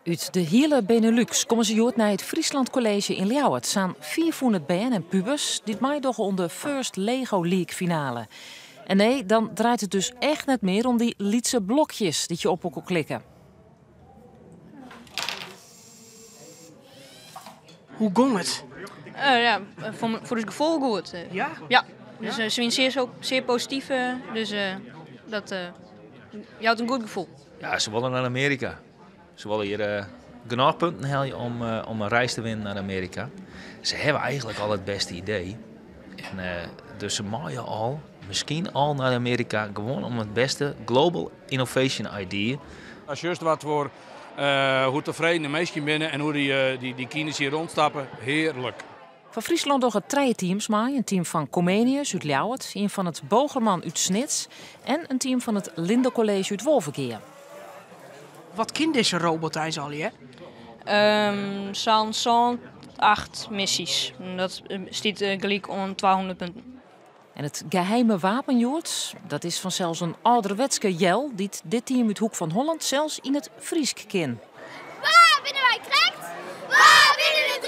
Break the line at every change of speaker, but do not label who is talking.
Uit de hele Benelux komen ze jood naar het Friesland College in Ljouwert. Het staan 400 BN en pubers dit meidogen om de First Lego League finale. En nee, dan draait het dus echt net meer om die Lietse blokjes die je op kon klikken.
Hoe ging het?
Voor het gevoel goed.
Ja?
Ja, dus ze zijn zeer positief. Dus je houdt een goed gevoel.
Ja, ze willen naar Amerika. Ze willen hier genoeg punten halen om een reis te winnen naar Amerika. Ze hebben eigenlijk al het beste idee. En, dus ze maaien al, misschien al naar Amerika, gewoon om het beste Global Innovation Idea.
Als juist wat voor hoe tevreden de meesten binnen en hoe die kinderen hier rondstappen, heerlijk.
Van Friesland nog het 3 teams maar. Een team van Comenius uit Ljouwert, een van het Bogerman uit Snits en een team van het Linde College uit Wolverkeer.
Wat kind deze robot al je?
Zo'n 8 missies. Dat staat gelijk om 200 punten.
En het geheime wapenjoord, dat is vanzelfs een ouderwetske jel die dit team uit Hoek van Holland zelfs in het Friesk ken.
Waar binnen wij krijgt? Waar binnen de